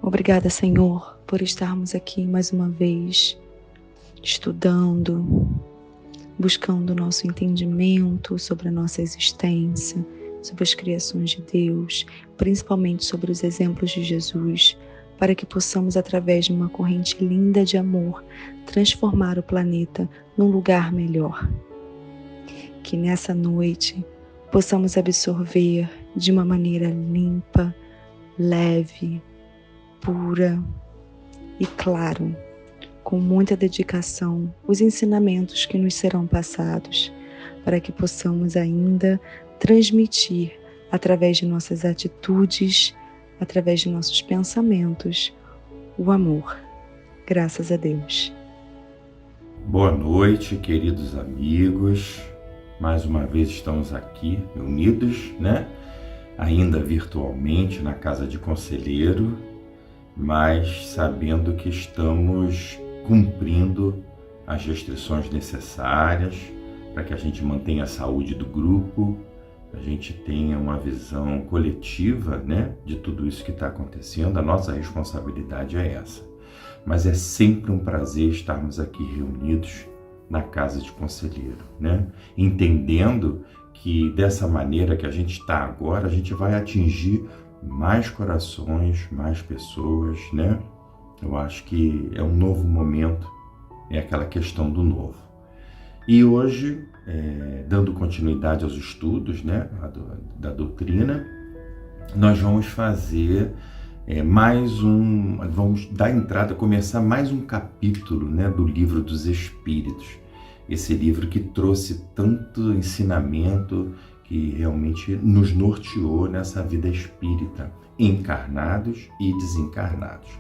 Obrigada, Senhor, por estarmos aqui mais uma vez, estudando, buscando o nosso entendimento sobre a nossa existência, sobre as criações de Deus, principalmente sobre os exemplos de Jesus, para que possamos, através de uma corrente linda de amor, transformar o planeta num lugar melhor. Que nessa noite possamos absorver de uma maneira limpa, leve, pura e, claro, com muita dedicação, os ensinamentos que nos serão passados, para que possamos ainda transmitir, através de nossas atitudes, através de nossos pensamentos, o amor. Graças a Deus. Boa noite, queridos amigos. Mais uma vez estamos aqui unidos, né? Ainda virtualmente na casa de conselheiro, mas sabendo que estamos cumprindo as restrições necessárias para que a gente mantenha a saúde do grupo, a gente tenha uma visão coletiva, né, de tudo isso que está acontecendo. A nossa responsabilidade é essa. Mas é sempre um prazer estarmos aqui reunidos na casa de conselheiro, né? Entendendo que dessa maneira que a gente está agora, a gente vai atingir mais corações, mais pessoas, né? Eu acho que é um novo momento, é aquela questão do novo. E hoje, dando continuidade aos estudos, né, da doutrina, nós vamos fazer vamos dar entrada, começar mais um capítulo, né, do Livro dos Espíritos. Esse livro que trouxe tanto ensinamento, que realmente nos norteou nessa vida espírita, encarnados e desencarnados.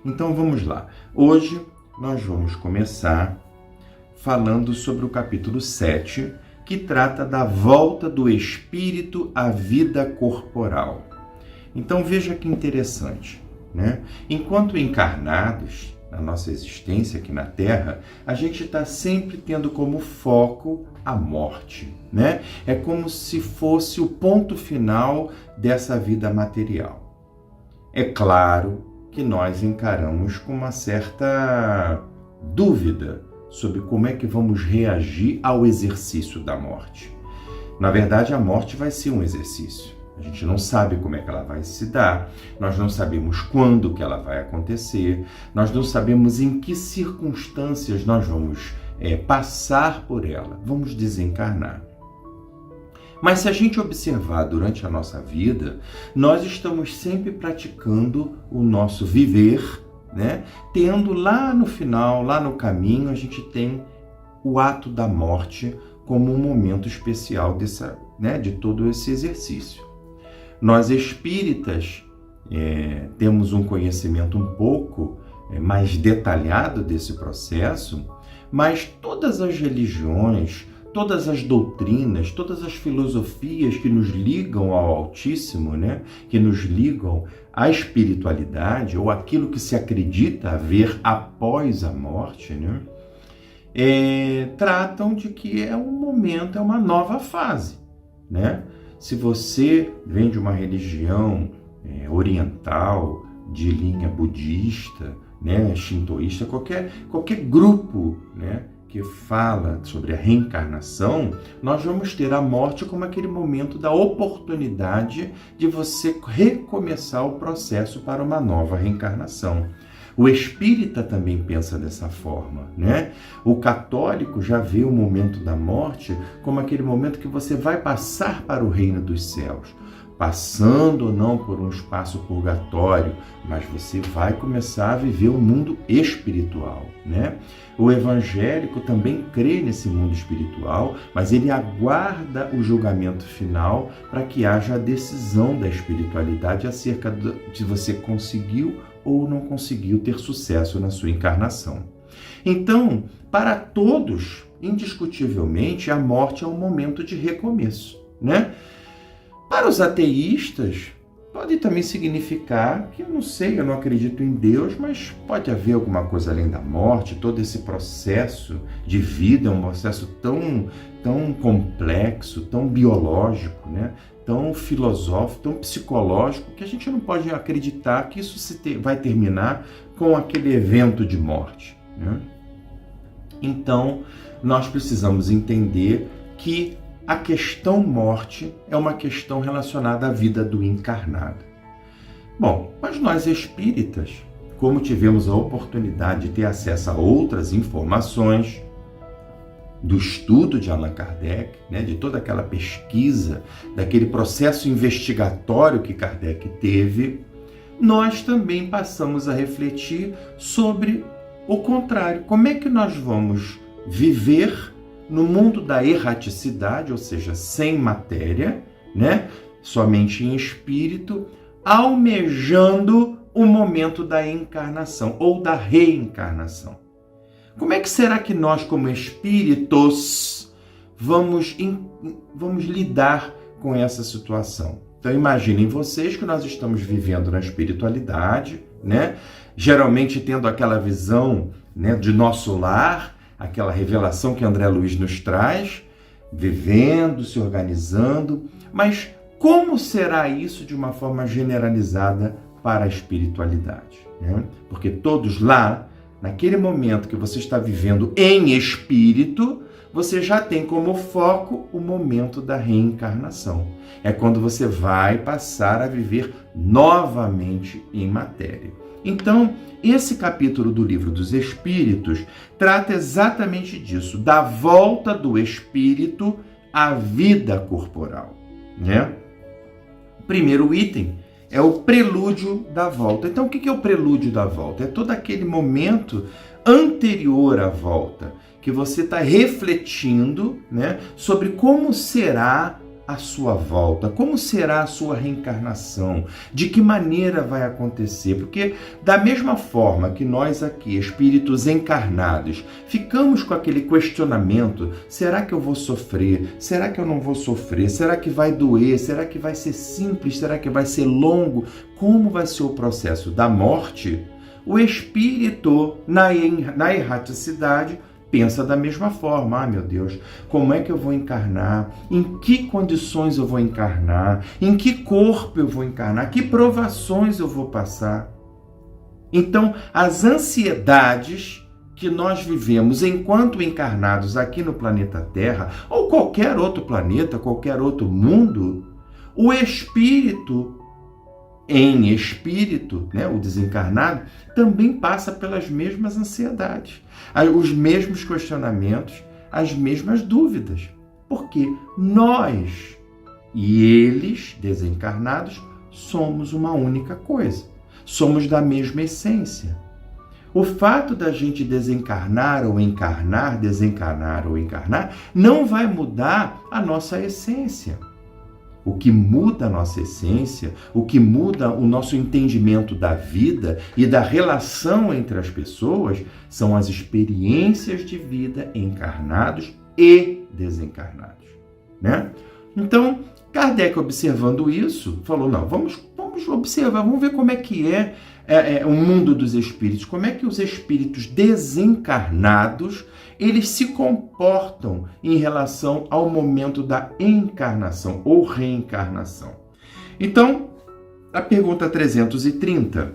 Então vamos lá. Hoje nós vamos começar falando sobre o capítulo 7, que trata da volta do espírito à vida corporal. Então veja que interessante, né? Enquanto encarnados, na nossa existência aqui na Terra, a gente está sempre tendo como foco a morte, né? É como se fosse o ponto final dessa vida material. É claro que nós encaramos com uma certa dúvida sobre como é que vamos reagir ao exercício da morte. Na verdade, a morte vai ser um exercício. A gente não sabe como é que ela vai se dar, nós não sabemos quando que ela vai acontecer, nós não sabemos em que circunstâncias nós vamos passar por ela, vamos desencarnar. Mas se a gente observar durante a nossa vida, nós estamos sempre praticando o nosso viver, né? Tendo lá no final, lá no caminho, a gente tem o ato da morte como um momento especial de todo esse exercício. Nós espíritas temos um conhecimento um pouco mais detalhado desse processo, mas todas as religiões, todas as doutrinas, todas as filosofias que nos ligam ao Altíssimo, né, que nos ligam à espiritualidade ou aquilo que se acredita haver após a morte, né, tratam de que é um momento, é uma nova fase, né? Se você vem de uma religião oriental, de linha budista, né, shintoísta, qualquer grupo, né, que fala sobre a reencarnação, nós vamos ter a morte como aquele momento da oportunidade de você recomeçar o processo para uma nova reencarnação. O espírita também pensa dessa forma, né? O católico já vê o momento da morte como aquele momento que você vai passar para o reino dos céus, passando ou não por um espaço purgatório, mas você vai começar a viver o mundo espiritual, né? O evangélico também crê nesse mundo espiritual, mas ele aguarda o julgamento final para que haja a decisão da espiritualidade acerca de você conseguiu ou não conseguiu ter sucesso na sua encarnação. Então, para todos, indiscutivelmente, a morte é um momento de recomeço, né? Para os ateístas, pode também significar que, não sei, eu não acredito em Deus, mas pode haver alguma coisa além da morte. Todo esse processo de vida é um processo tão complexo, tão biológico, né? Tão filosófico, tão psicológico, que a gente não pode acreditar que isso vai terminar com aquele evento de morte, né? Então, nós precisamos entender que a questão morte é uma questão relacionada à vida do encarnado. Bom, mas nós espíritas, como tivemos a oportunidade de ter acesso a outras informações do estudo de Allan Kardec, né, de toda aquela pesquisa, daquele processo investigatório que Kardec teve, nós também passamos a refletir sobre o contrário. Como é que nós vamos viver no mundo da erraticidade, ou seja, sem matéria, né, somente em espírito, almejando o momento da encarnação ou da reencarnação? Como é que será que nós, como espíritos, vamos lidar com essa situação? Então, imaginem vocês que nós estamos vivendo na espiritualidade, né? Geralmente tendo aquela visão, né, de nosso lar, aquela revelação que André Luiz nos traz, vivendo, se organizando. Mas como será isso de uma forma generalizada para a espiritualidade, né? Porque todos lá, naquele momento que você está vivendo em espírito, você já tem como foco o momento da reencarnação. É quando você vai passar a viver novamente em matéria. Então, esse capítulo do Livro dos Espíritos trata exatamente disso, da volta do espírito à vida corporal, né? O primeiro item é o prelúdio da volta. Então, o que é o prelúdio da volta? É todo aquele momento anterior à volta, que você está refletindo, né, sobre como será a sua volta, como será a sua reencarnação, de que maneira vai acontecer. Porque da mesma forma que nós aqui, espíritos encarnados, ficamos com aquele questionamento: será que eu vou sofrer? Será que eu não vou sofrer? Será que vai doer? Será que vai ser simples? Será que vai ser longo? Como vai ser o processo da morte? O espírito, na erraticidade, pensa da mesma forma: meu Deus, como é que eu vou encarnar? Em que condições eu vou encarnar? Em que corpo eu vou encarnar? Que provações eu vou passar? Então, as ansiedades que nós vivemos enquanto encarnados aqui no planeta Terra, ou qualquer outro planeta, qualquer outro mundo, o espírito, em espírito, né, o desencarnado, também passa pelas mesmas ansiedades, os mesmos questionamentos, as mesmas dúvidas. Porque nós e eles, desencarnados, somos uma única coisa. Somos da mesma essência. O fato da gente desencarnar ou encarnar, desencarnar ou encarnar, não vai mudar a nossa essência. O que muda a nossa essência, o que muda o nosso entendimento da vida e da relação entre as pessoas, são as experiências de vida encarnados e desencarnados, né? Então, Kardec, observando isso, falou: não, vamos observar, vamos ver como é que é o mundo dos espíritos, como é que os espíritos desencarnados eles se comportam em relação ao momento da encarnação ou reencarnação. Então, a pergunta 330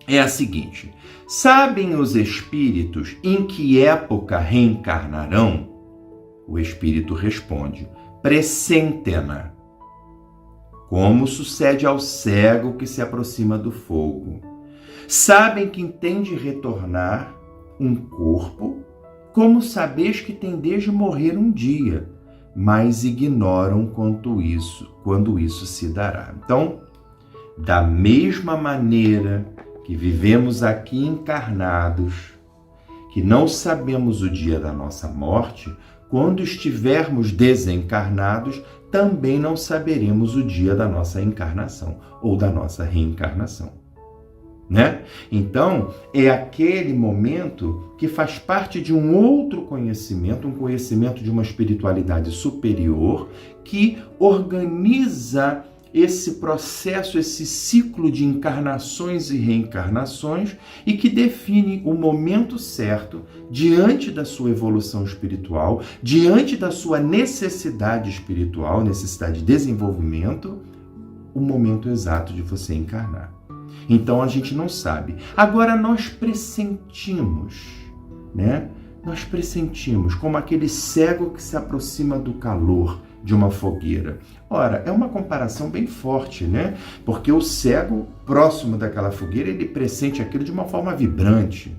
é a seguinte: sabem os espíritos em que época reencarnarão? O espírito responde: pressentem-na, como sucede ao cego que se aproxima do fogo. Sabem que tem de retornar um corpo, como sabeis que tendeis de morrer um dia, mas ignoram quando isso se dará. Então, da mesma maneira que vivemos aqui encarnados, que não sabemos o dia da nossa morte, quando estivermos desencarnados, também não saberemos o dia da nossa encarnação ou da nossa reencarnação, né? Então, é aquele momento que faz parte de um outro conhecimento, um conhecimento de uma espiritualidade superior, que organiza esse processo, esse ciclo de encarnações e reencarnações e que define o momento certo, diante da sua evolução espiritual, diante da sua necessidade espiritual, necessidade de desenvolvimento, o momento exato de você encarnar. Então a gente não sabe. Agora nós pressentimos, né? Nós pressentimos como aquele cego que se aproxima do calor de uma fogueira. Ora, é uma comparação bem forte, né? Porque o cego, próximo daquela fogueira, ele pressente aquilo de uma forma vibrante.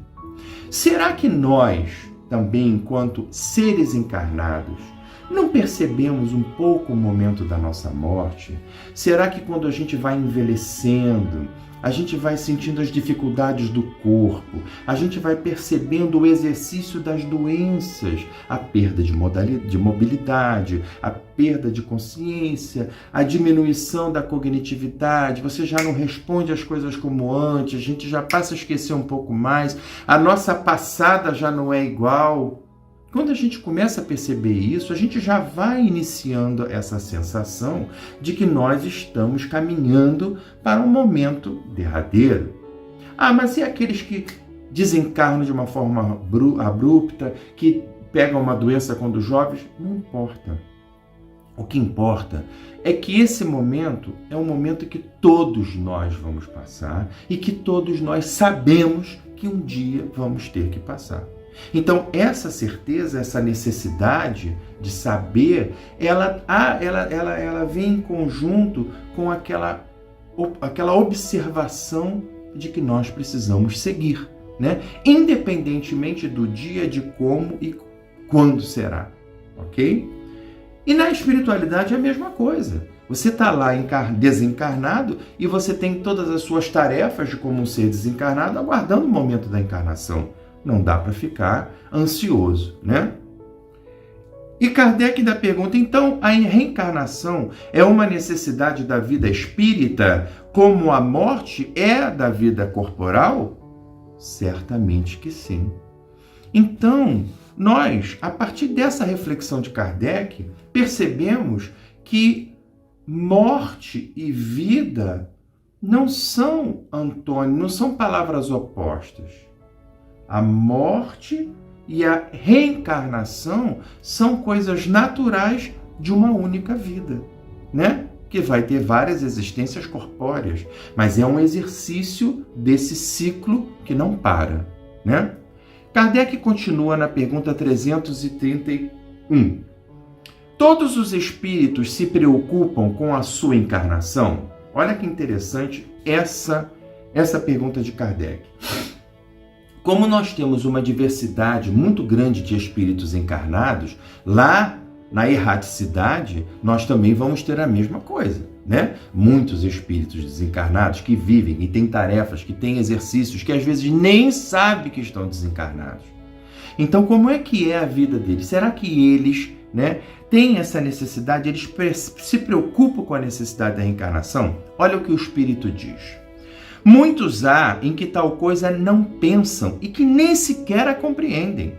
Será que nós, também, enquanto seres encarnados, não percebemos um pouco o momento da nossa morte? Será que quando a gente vai envelhecendo, a gente vai sentindo as dificuldades do corpo, a gente vai percebendo o exercício das doenças, a perda de mobilidade, a perda de consciência, a diminuição da cognitividade, você já não responde as coisas como antes, a gente já passa a esquecer um pouco mais, a nossa passada já não é igual. Quando a gente começa a perceber isso, a gente já vai iniciando essa sensação de que nós estamos caminhando para um momento derradeiro. Ah, mas e aqueles que desencarnam de uma forma abrupta, que pegam uma doença quando jovens? Não importa. O que importa é que esse momento é um momento que todos nós vamos passar e que todos nós sabemos que um dia vamos ter que passar. Então, essa certeza, essa necessidade de saber, ela vem em conjunto com aquela observação de que nós precisamos seguir, né? Independentemente do dia, de como e quando será, ok? E na espiritualidade é a mesma coisa. Você está lá desencarnado e você tem todas as suas tarefas de como um ser desencarnado aguardando o momento da encarnação. Não dá para ficar ansioso, né? E Kardec ainda pergunta, então a reencarnação é uma necessidade da vida espírita como a morte é da vida corporal? Certamente que sim. Então, nós, a partir dessa reflexão de Kardec, percebemos que morte e vida não são antônimos, não são palavras opostas. A morte e a reencarnação são coisas naturais de uma única vida, né? Que vai ter várias existências corpóreas, mas é um exercício desse ciclo que não para, né? Kardec continua na pergunta 331. Todos os espíritos se preocupam com a sua encarnação? Olha que interessante essa pergunta de Kardec. Como nós temos uma diversidade muito grande de espíritos encarnados, lá na erraticidade, nós também vamos ter a mesma coisa, né? Muitos espíritos desencarnados que vivem e têm tarefas, que têm exercícios, que às vezes nem sabem que estão desencarnados. Então, como é que é a vida deles? Será que eles, né, têm essa necessidade? Eles se preocupam com a necessidade da reencarnação? Olha o que o Espírito diz. Muitos há em que tal coisa não pensam e que nem sequer a compreendem.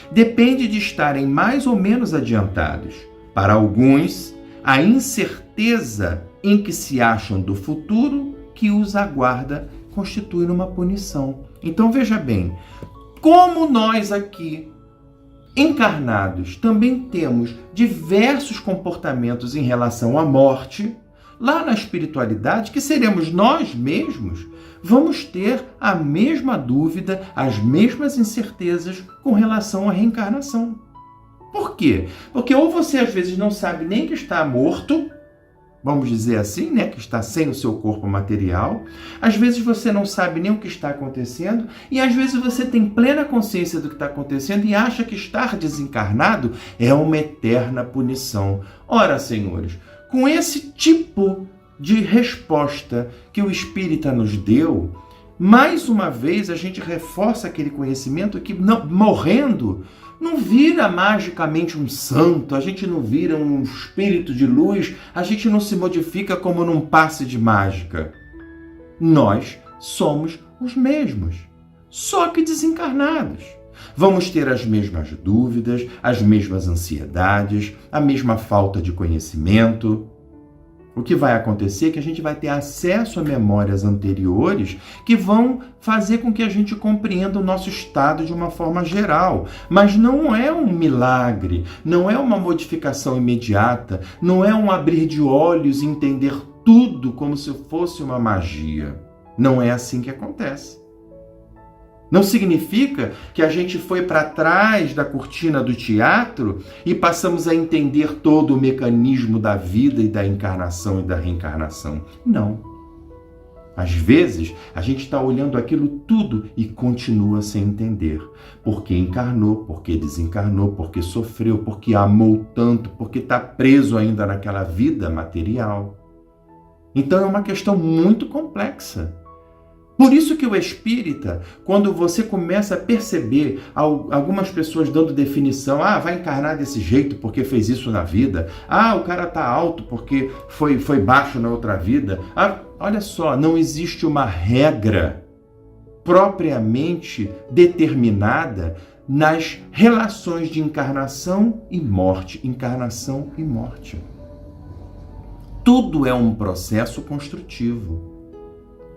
Depende de estarem mais ou menos adiantados. Para alguns, a incerteza em que se acham do futuro que os aguarda constitui uma punição. Então veja bem, como nós aqui, encarnados, também temos diversos comportamentos em relação à morte, lá na espiritualidade, que seremos nós mesmos, vamos ter a mesma dúvida, as mesmas incertezas com relação à reencarnação. Por quê? Porque ou você às vezes não sabe nem que está morto, vamos dizer assim, né, que está sem o seu corpo material, às vezes você não sabe nem o que está acontecendo, e às vezes você tem plena consciência do que está acontecendo e acha que estar desencarnado é uma eterna punição. Ora, senhores, com esse tipo de resposta que o Espírita nos deu, mais uma vez a gente reforça aquele conhecimento que, morrendo, não vira magicamente um santo, a gente não vira um espírito de luz, a gente não se modifica como num passe de mágica. Nós somos os mesmos, só que desencarnados. Vamos ter as mesmas dúvidas, as mesmas ansiedades, a mesma falta de conhecimento. O que vai acontecer é que a gente vai ter acesso a memórias anteriores que vão fazer com que a gente compreenda o nosso estado de uma forma geral. Mas não é um milagre, não é uma modificação imediata, não é um abrir de olhos e entender tudo como se fosse uma magia. Não é assim que acontece. Não significa que a gente foi para trás da cortina do teatro e passamos a entender todo o mecanismo da vida e da encarnação e da reencarnação. Não. Às vezes, a gente está olhando aquilo tudo e continua sem entender. Porque encarnou, porque desencarnou, porque sofreu, porque amou tanto, porque está preso ainda naquela vida material. Então é uma questão muito complexa. Por isso que o espírita, quando você começa a perceber algumas pessoas dando definição, vai encarnar desse jeito porque fez isso na vida, o cara tá alto porque foi baixo na outra vida. Olha só, não existe uma regra propriamente determinada nas relações de encarnação e morte. Encarnação e morte. Tudo é um processo construtivo.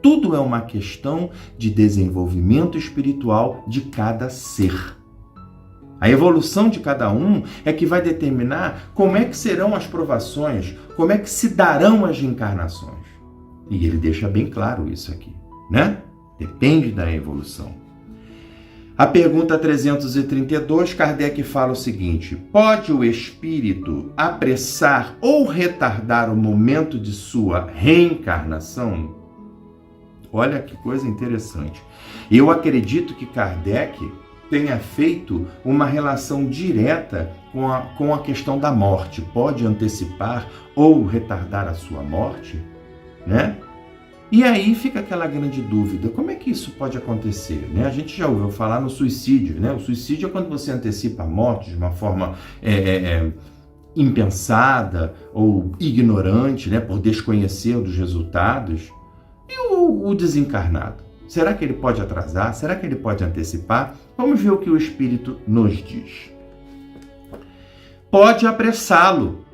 Tudo é uma questão de desenvolvimento espiritual de cada ser. A evolução de cada um é que vai determinar como é que serão as provações, como é que se darão as reencarnações. E ele deixa bem claro isso aqui, né? Depende da evolução. A pergunta 332, Kardec fala o seguinte: pode o espírito apressar ou retardar o momento de sua reencarnação? Olha que coisa interessante. Eu acredito que Kardec tenha feito uma relação direta com a questão da morte. Pode antecipar ou retardar a sua morte, né? E aí fica aquela grande dúvida, como é que isso pode acontecer? Né? A gente já ouviu falar no suicídio, né? O suicídio é quando você antecipa a morte de uma forma impensada ou ignorante, né? Por desconhecer dos resultados. E o desencarnado? Será que ele pode atrasar? Será que ele pode antecipar? Vamos ver o que o Espírito nos diz. Pode apressá-lo,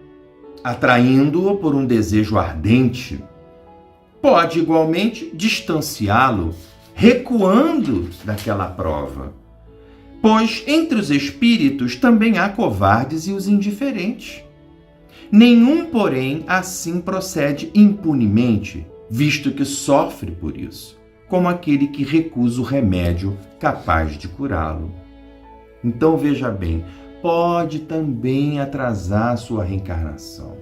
atraindo-o por um desejo ardente. Pode, igualmente, distanciá-lo, recuando daquela prova. Pois entre os espíritos também há covardes e os indiferentes. Nenhum, porém, assim procede impunemente, visto que sofre por isso, como aquele que recusa o remédio capaz de curá-lo. Então veja bem, pode também atrasar a sua reencarnação.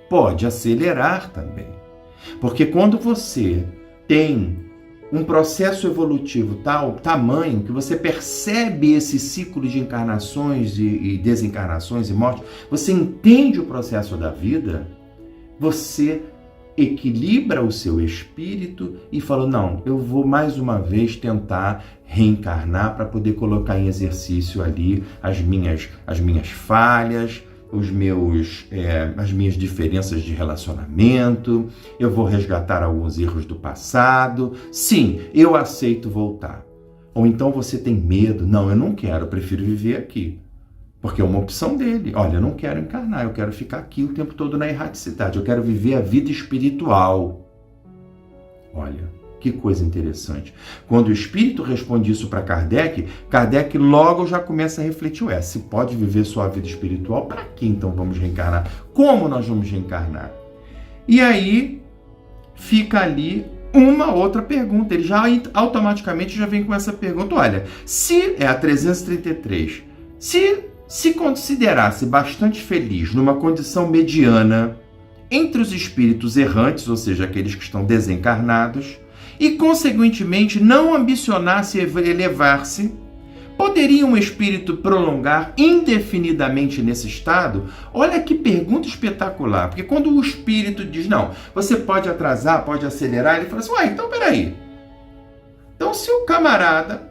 Pode acelerar também. Porque quando você tem um processo evolutivo tamanho que você percebe esse ciclo de encarnações e desencarnações e morte, você entende o processo da vida, você equilibra o seu espírito e fala, não, eu vou mais uma vez tentar reencarnar para poder colocar em exercício ali as minhas falhas, as minhas diferenças de relacionamento, eu vou resgatar alguns erros do passado. Sim, eu aceito voltar. Ou então você tem medo, não, eu não quero, eu prefiro viver aqui. Porque é uma opção dele. Olha, eu não quero encarnar, eu quero ficar aqui o tempo todo na erraticidade. Eu quero viver a vida espiritual. Olha, que coisa interessante. Quando o Espírito responde isso para Kardec, Kardec logo já começa a refletir. Se pode viver sua vida espiritual, para que então vamos reencarnar? Como nós vamos reencarnar? E aí fica ali uma outra pergunta. Ele já automaticamente já vem com essa pergunta. Olha, se é a 333, se considerasse bastante feliz numa condição mediana entre os espíritos errantes, ou seja, aqueles que estão desencarnados, e, consequentemente, não ambicionasse elevar-se, poderia um espírito prolongar indefinidamente nesse estado? Olha que pergunta espetacular, porque quando o espírito diz, não, você pode atrasar, pode acelerar, ele fala assim, então peraí. Então, se o camarada,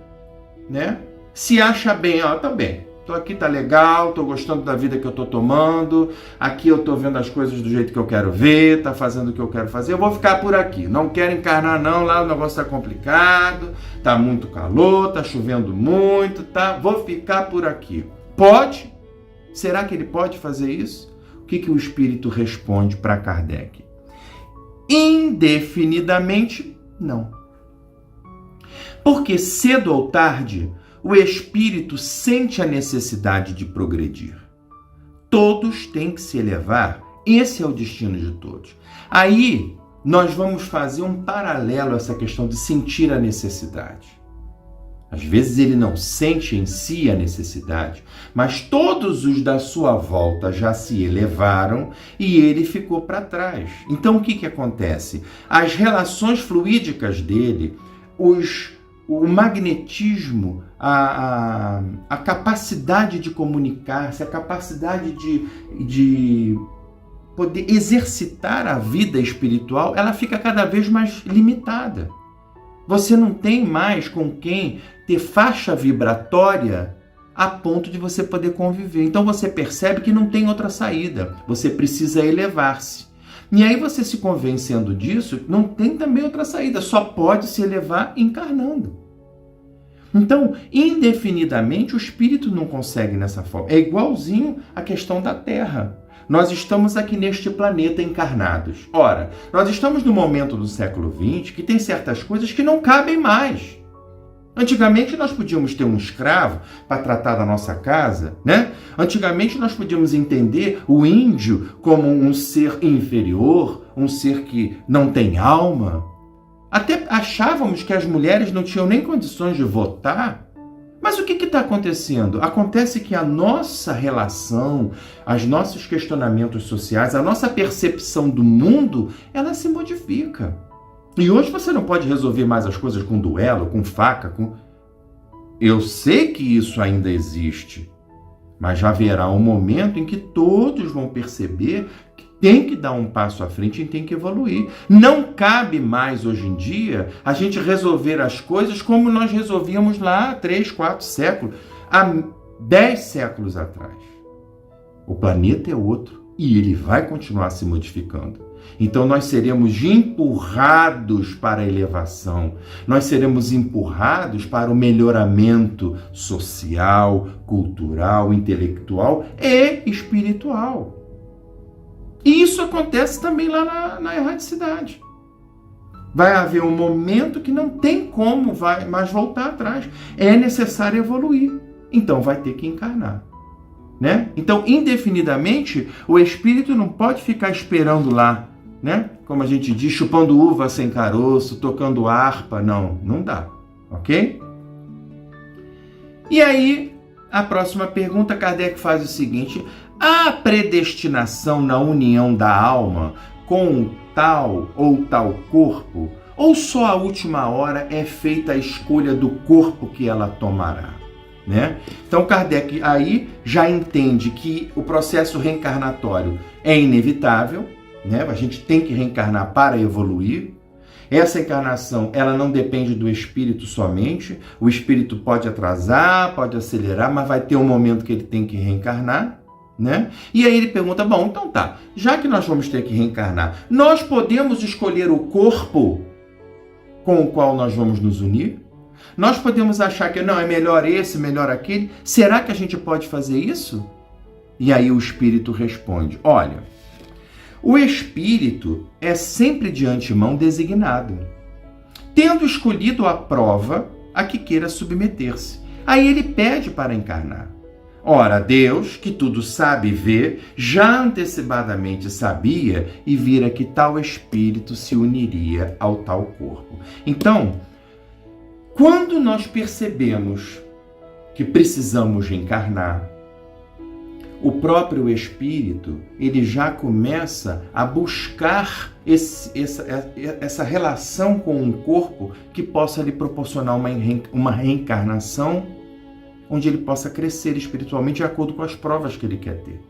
né, se acha bem, tá bem, tô aqui, tá legal, tô gostando da vida que eu tô tomando, aqui eu tô vendo as coisas do jeito que eu quero ver, tá fazendo o que eu quero fazer, eu vou ficar por aqui, não quero encarnar não, lá o negócio tá complicado, tá muito calor, tá chovendo muito, vou ficar por aqui. Pode? Será que ele pode fazer isso? que o Espírito responde para Kardec? Indefinidamente, não. Porque cedo ou tarde, o Espírito sente a necessidade de progredir. Todos têm que se elevar, esse é o destino de todos. Aí, nós vamos fazer um paralelo a essa questão de sentir a necessidade. Às vezes ele não sente em si a necessidade, mas todos os da sua volta já se elevaram e ele ficou para trás. Então o que acontece? As relações fluídicas dele, o magnetismo, a capacidade de comunicar-se, a capacidade de poder exercitar a vida espiritual, ela fica cada vez mais limitada. Você não tem mais com quem ter faixa vibratória a ponto de você poder conviver. Então você percebe que não tem outra saída. Você precisa elevar-se. E aí você se convencendo disso, não tem também outra saída. Só pode se elevar encarnando. Então, indefinidamente, o espírito não consegue nessa forma. É igualzinho à questão da Terra. Nós estamos aqui neste planeta encarnados. Ora, nós estamos no momento do século XX que tem certas coisas que não cabem mais. Antigamente nós podíamos ter um escravo para tratar da nossa casa, né? Antigamente nós podíamos entender o índio como um ser inferior, um ser que não tem alma. Até achávamos que as mulheres não tinham nem condições de votar. Mas o que está acontecendo? Acontece que a nossa relação, os nossos questionamentos sociais, a nossa percepção do mundo, ela se modifica. E hoje você não pode resolver mais as coisas com duelo, com faca, com... Eu sei que isso ainda existe, mas já haverá um momento em que todos vão perceber que tem que dar um passo à frente e tem que evoluir. Não cabe mais hoje em dia a gente resolver as coisas como nós resolvíamos lá há 3, 4 séculos, há 10 séculos atrás. O planeta é outro e ele vai continuar se modificando. Então nós seremos empurrados para a elevação, nós seremos empurrados para o melhoramento social, cultural, intelectual e espiritual. E isso acontece também lá na erradicidade. Vai haver um momento que não tem como mais voltar atrás. É necessário evoluir. Então vai ter que encarnar. Né? Então, indefinidamente, o espírito não pode ficar esperando lá, né? Como a gente diz, chupando uva sem caroço, tocando harpa. Não dá. Ok? E aí, a próxima pergunta, Kardec faz o seguinte: há predestinação na união da alma com tal ou tal corpo? Ou só à última hora é feita a escolha do corpo que ela tomará? Né? Então Kardec aí já entende que o processo reencarnatório é inevitável, né? A gente tem que reencarnar para evoluir. Essa encarnação, ela não depende do espírito somente. O espírito pode atrasar, pode acelerar, mas vai ter um momento que ele tem que reencarnar, né? E aí ele pergunta, bom, então tá, já que nós vamos ter que reencarnar, nós podemos escolher o corpo com o qual nós vamos nos unir? Nós podemos achar que não, é melhor esse, melhor aquele. Será que a gente pode fazer isso? E aí o espírito responde, olha, o espírito é sempre de antemão designado, tendo escolhido a prova a que queira submeter-se. Aí ele pede para encarnar. Ora, Deus, que tudo sabe e vê, já antecipadamente sabia e vira que tal espírito se uniria ao tal corpo. Então, quando nós percebemos que precisamos reencarnar, o próprio espírito, ele já começa a buscar essa relação com um corpo que possa lhe proporcionar uma reencarnação onde ele possa crescer espiritualmente de acordo com as provas que ele quer ter.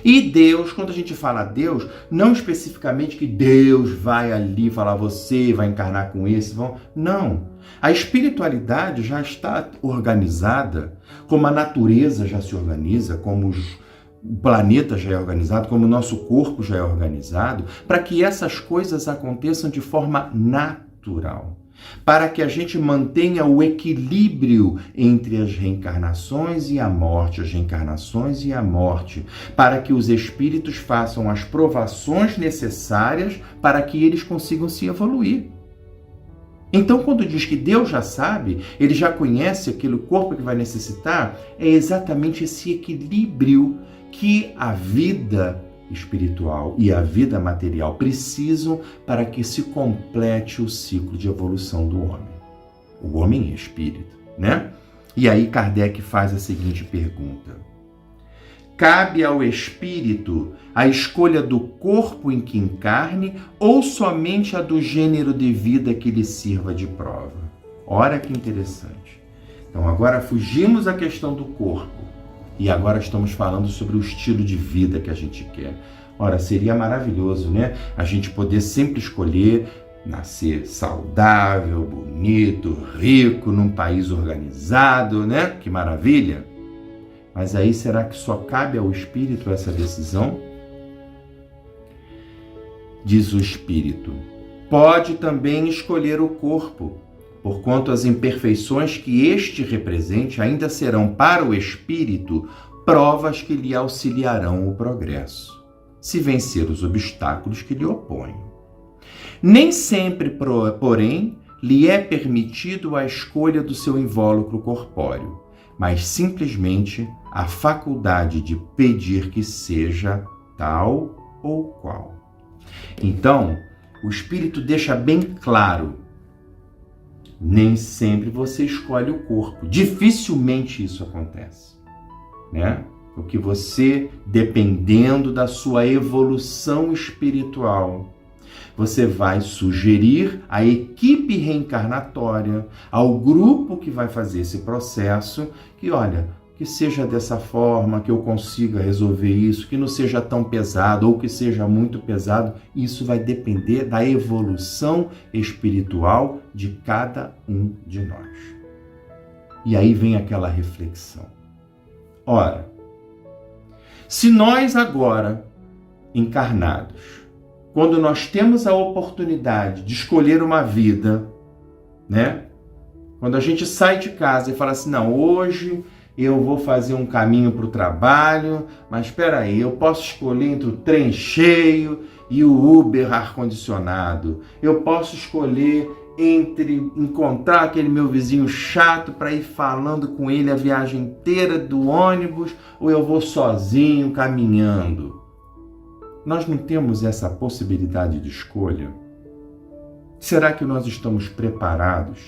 E Deus, quando a gente fala Deus, não especificamente que Deus vai ali falar, você vai encarnar com esse, não. A espiritualidade já está organizada, como a natureza já se organiza, como o planeta já é organizado, como o nosso corpo já é organizado, para que essas coisas aconteçam de forma natural. para que a gente mantenha o equilíbrio entre as reencarnações e a morte, as reencarnações e a morte, para que os espíritos façam as provações necessárias para que eles consigam se evoluir. Então, quando diz que Deus já sabe, Ele já conhece aquele corpo que vai necessitar, é exatamente esse equilíbrio que a vida espiritual e a vida material precisam para que se complete o ciclo de evolução do homem. O homem é espírito, né? E aí Kardec faz a seguinte pergunta: cabe ao espírito a escolha do corpo em que encarne ou somente a do gênero de vida que lhe sirva de prova? Olha que interessante. Então agora fugimos da questão do corpo e agora estamos falando sobre o estilo de vida que a gente quer. Ora, seria maravilhoso, né? A gente poder sempre escolher nascer saudável, bonito, rico, num país organizado, né? Que maravilha! Mas aí será que só cabe ao espírito essa decisão? Diz o espírito: pode também escolher o corpo, porquanto as imperfeições que este represente ainda serão para o espírito provas que lhe auxiliarão o progresso, se vencer os obstáculos que lhe opõem. Nem sempre, porém, lhe é permitido a escolha do seu invólucro corpóreo, mas simplesmente a faculdade de pedir que seja tal ou qual. Então, o Espírito deixa bem claro: nem sempre você escolhe o corpo. Dificilmente isso acontece, né? Porque você, dependendo da sua evolução espiritual, você vai sugerir à equipe reencarnatória, ao grupo que vai fazer esse processo, que olha, que seja dessa forma, que eu consiga resolver isso, que não seja tão pesado ou que seja muito pesado. Isso vai depender da evolução espiritual de cada um de nós. E aí vem aquela reflexão. Ora, se nós agora, encarnados, quando nós temos a oportunidade de escolher uma vida, né? Quando a gente sai de casa e fala assim, não, hoje eu vou fazer um caminho para o trabalho, mas espera aí, eu posso escolher entre o trem cheio e o Uber ar-condicionado. Eu posso escolher entre encontrar aquele meu vizinho chato para ir falando com ele a viagem inteira do ônibus, ou eu vou sozinho caminhando. Nós não temos essa possibilidade de escolha? Será que nós estamos preparados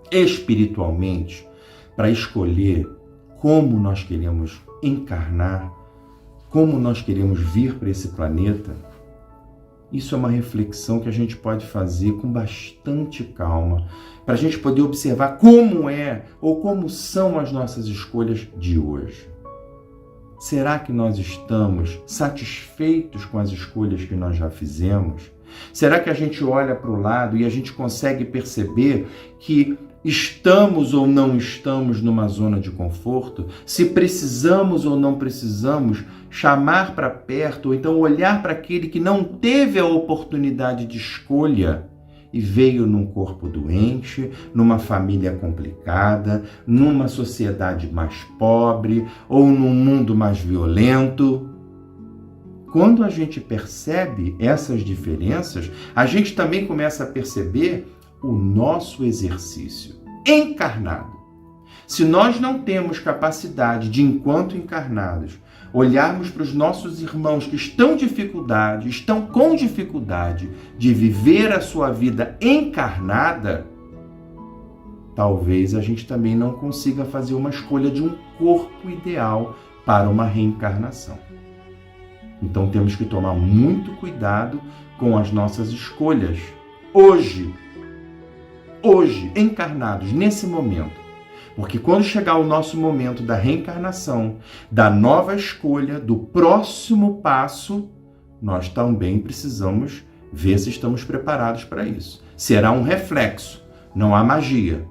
espiritualmente para escolher como nós queremos encarnar, como nós queremos vir para esse planeta? Isso é uma reflexão que a gente pode fazer com bastante calma, para a gente poder observar como é ou como são as nossas escolhas de hoje. Será que nós estamos satisfeitos com as escolhas que nós já fizemos? Será que a gente olha para o lado e a gente consegue perceber que estamos ou não estamos numa zona de conforto? Se precisamos ou não precisamos chamar para perto, ou então olhar para aquele que não teve a oportunidade de escolha e veio num corpo doente, numa família complicada, numa sociedade mais pobre ou num mundo mais violento. Quando a gente percebe essas diferenças, a gente também começa a perceber o nosso exercício encarnado. Se nós não temos capacidade de, enquanto encarnados, olharmos para os nossos irmãos que estão com dificuldade de viver a sua vida encarnada, talvez a gente também não consiga fazer uma escolha de um corpo ideal para uma reencarnação. Então temos que tomar muito cuidado com as nossas escolhas hoje, encarnados, nesse momento. Porque quando chegar o nosso momento da reencarnação, da nova escolha, do próximo passo, nós também precisamos ver se estamos preparados para isso. Será um reflexo, não há magia.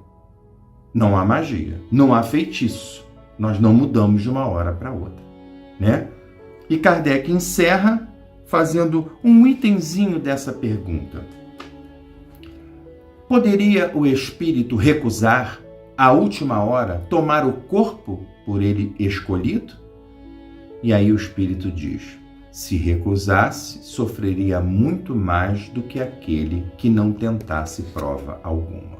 Não há magia, não há feitiço. Nós não mudamos de uma hora para outra, né? E Kardec encerra fazendo um itemzinho dessa pergunta. Poderia o espírito recusar, à última hora, tomar o corpo por ele escolhido? E aí o espírito diz: se recusasse, sofreria muito mais do que aquele que não tentasse prova alguma.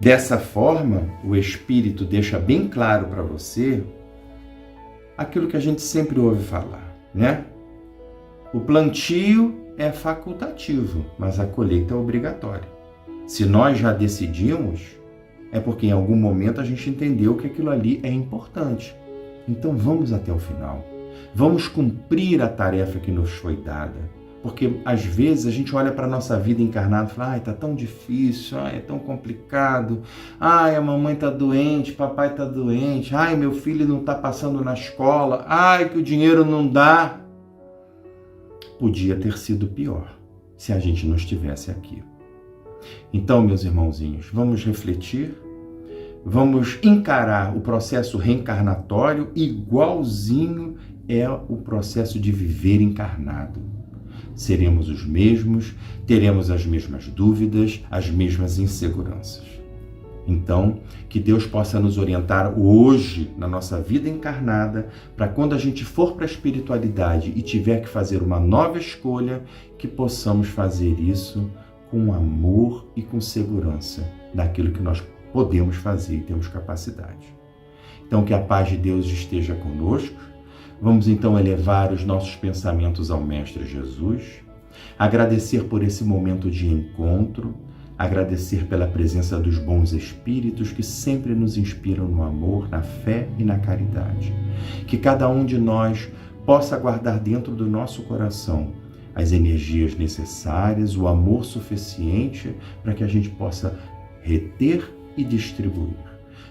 Dessa forma, o espírito deixa bem claro para você aquilo que a gente sempre ouve falar, né? O plantio é facultativo, mas a colheita é obrigatória. Se nós já decidimos, é porque em algum momento a gente entendeu que aquilo ali é importante. Então vamos até o final. Vamos cumprir a tarefa que nos foi dada. Porque às vezes a gente olha para a nossa vida encarnada e fala: ai, tá tão difícil, ai, é tão complicado, ai, a mamãe tá doente, papai tá doente, ai, meu filho não tá passando na escola, ai, que o dinheiro não dá. Podia ter sido pior se a gente não estivesse aqui. Então, meus irmãozinhos, vamos refletir, vamos encarar o processo reencarnatório igualzinho é o processo de viver encarnado. Seremos os mesmos, teremos as mesmas dúvidas, as mesmas inseguranças. Então, que Deus possa nos orientar hoje na nossa vida encarnada, para quando a gente for para a espiritualidade e tiver que fazer uma nova escolha, que possamos fazer isso com amor e com segurança daquilo que nós podemos fazer e temos capacidade. Então, que a paz de Deus esteja conosco. Vamos então elevar os nossos pensamentos ao Mestre Jesus, agradecer por esse momento de encontro, agradecer pela presença dos bons espíritos que sempre nos inspiram no amor, na fé e na caridade. Que cada um de nós possa guardar dentro do nosso coração as energias necessárias, o amor suficiente para que a gente possa reter e distribuir.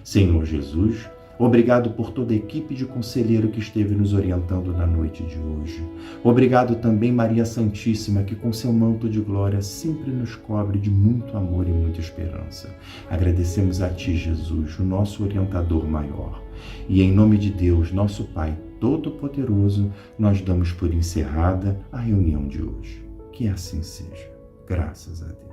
Senhor Jesus, obrigado por toda a equipe de conselheiro que esteve nos orientando na noite de hoje. Obrigado também, Maria Santíssima, que com seu manto de glória sempre nos cobre de muito amor e muita esperança. Agradecemos a Ti, Jesus, o nosso orientador maior. E em nome de Deus, nosso Pai Todo-Poderoso, nós damos por encerrada a reunião de hoje. Que assim seja. Graças a Deus.